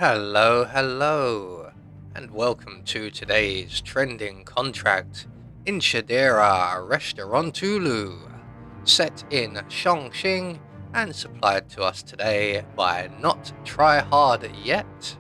Hello, and welcome to today's trending contract, Inchiderea Restarantului, set in Chongqing and supplied to us today by Not Try Hard Yet.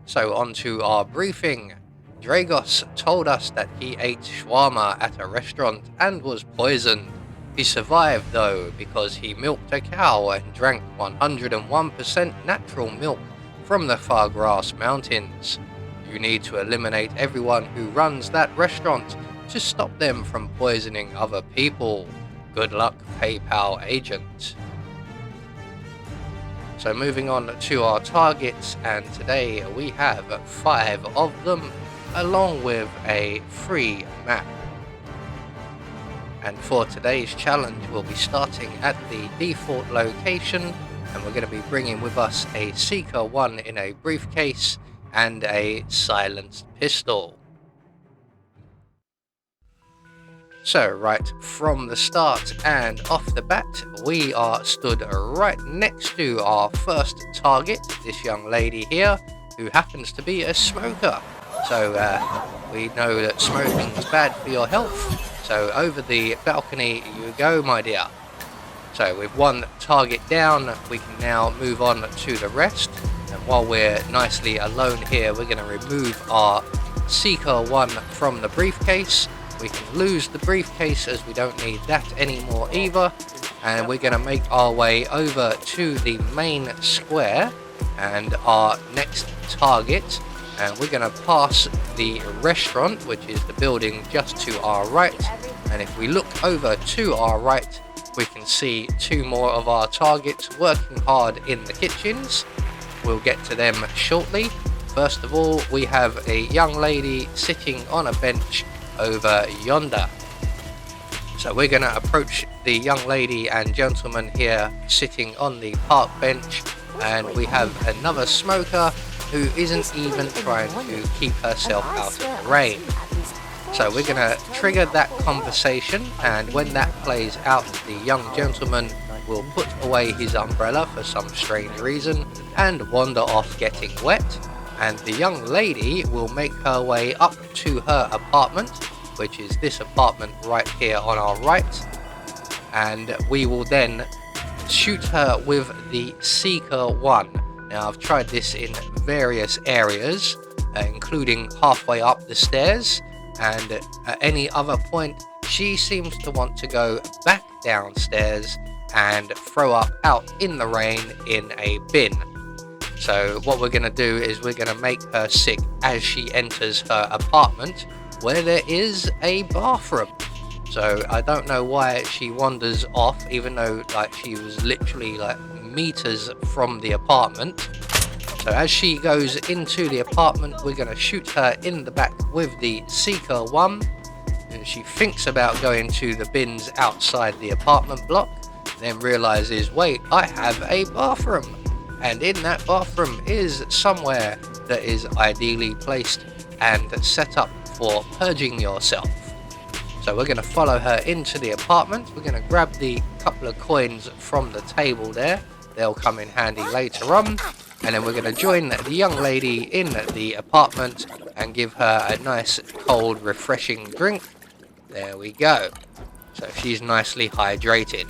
So on to our briefing. Dragos told us that he ate shawarma at a restaurant and was poisoned. He survived though because he milked a cow and drank 101% natural milk from the Far Grass Mountains. You need to eliminate everyone who runs that restaurant to stop them from poisoning other people. Good luck, PayPal agent. So moving on to our targets, and today we have 5 of them, along with a free map. And for today's challenge, we'll be starting at the default location, and we're going to be bringing with us a Seeker 1 in a briefcase and a silenced pistol. So right from the start and off the bat, we are stood right next to our first target, this young lady here, who happens to be a smoker. So we know that smoking is bad for your health. So over the balcony you go, my dear. So with one target down, we can now move on to the rest. And while we're nicely alone here, we're going to remove our Seeker 1 from the briefcase. We can lose the briefcase as we don't need that anymore either. And we're going to make our way over to the main square and our next target. And we're going to pass the restaurant, which is the building just to our right. And if we look over to our right, we can see 2 more of our targets working hard in the kitchens. We'll get to them shortly. First of all, we have a young lady sitting on a bench over yonder. So we're going to approach the young lady and gentleman here sitting on the park bench, and we have another smoker who isn't even trying to keep herself out of the rain. So we're going to trigger that conversation, and when that plays out, the young gentleman will put away his umbrella for some strange reason and wander off getting wet. And the young lady will make her way up to her apartment, which is this apartment right here on our right, and we will then shoot her with the Seeker 1. Now I've tried this in various areas, including halfway up the stairs, and at any other point she seems to want to go back downstairs and throw up out in the rain in a bin. So what we're going to do is we're going to make her sick as she enters her apartment, where there is a bathroom. So I don't know why she wanders off, even though she was literally meters from the apartment. So as she goes into the apartment, we're going to shoot her in the back with the Seeker 1. And she thinks about going to the bins outside the apartment block, then realizes, wait, I have a bathroom. And in that bathroom is somewhere that is ideally placed and set up for purging yourself. So we're going to follow her into the apartment. We're going to grab the couple of coins from the table there. They'll come in handy later on. And then we're going to join the young lady in the apartment and give her a nice cold refreshing drink. There we go. So she's nicely hydrated.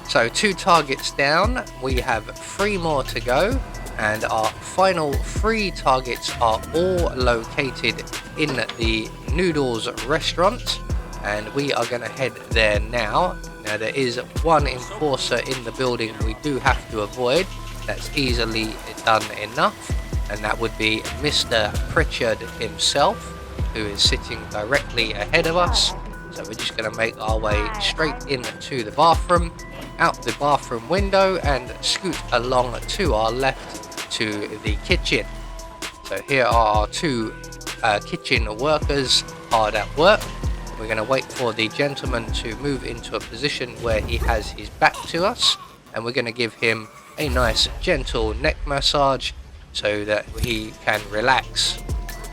So 2 targets down, we have 3 more to go, and our final 3 targets are all located in the Noodles restaurant, and we are going to head there now. Now there is 1 enforcer in the building we do have to avoid. That's easily done enough, and that would be Mr. Pritchard himself, who is sitting directly ahead of us. So we're just going to make our way straight into the bathroom, out the bathroom window, and scoot along to our left to the kitchen. So here are our 2 kitchen workers hard at work. We're going to wait for the gentleman to move into a position where he has his back to us, and we're going to give him a nice gentle neck massage so that he can relax.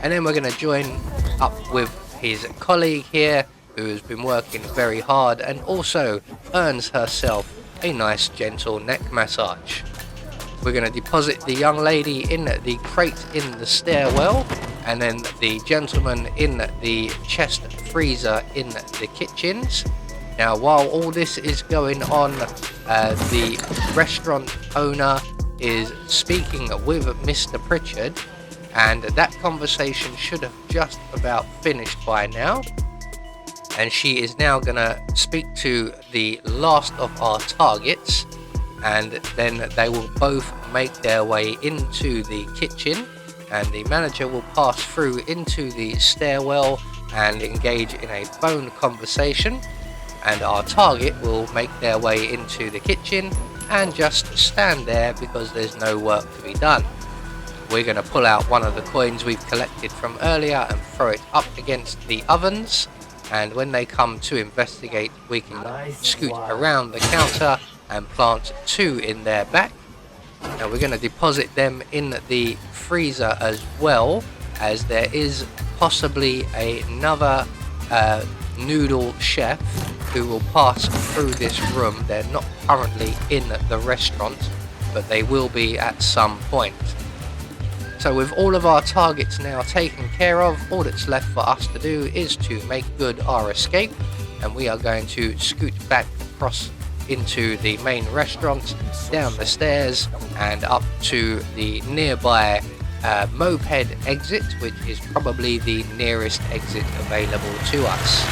And then we're going to join up with his colleague here, who has been working very hard and also earns herself a nice gentle neck massage. We're going to deposit the young lady in the crate in the stairwell, and then the gentleman in the chest freezer in the kitchens. Now, while all this is going on, the restaurant owner is speaking with Mr. Pritchard, and that conversation should have just about finished by now. And she is now going to speak to the last of our targets, and then they will both make their way into the kitchen, and the manager will pass through into the stairwell and engage in a phone conversation, and our target will make their way into the kitchen and just stand there because there's no work to be done. We're going to pull out one of the coins we've collected from earlier and throw it up against the ovens, and when they come to investigate, we can scoot around the counter and plant 2 in their back. Now we're going to deposit them in the freezer as well, as there is possibly another noodle chef who will pass through this room. They're not currently in the restaurant, but they will be at some point. So with all of our targets now taken care of, all that's left for us to do is to make good our escape, and we are going to scoot back across into the main restaurant, down the stairs and up to the nearby moped exit, which is probably the nearest exit available to us.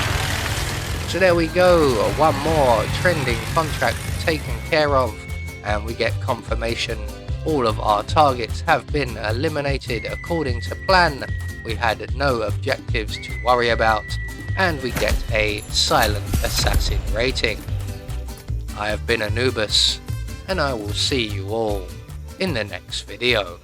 So there we go, one more trending contract taken care of, and we get confirmation all of our targets have been eliminated according to plan. We had no objectives to worry about, and we get a silent assassin rating. I have been Anubis, and I will see you all in the next video.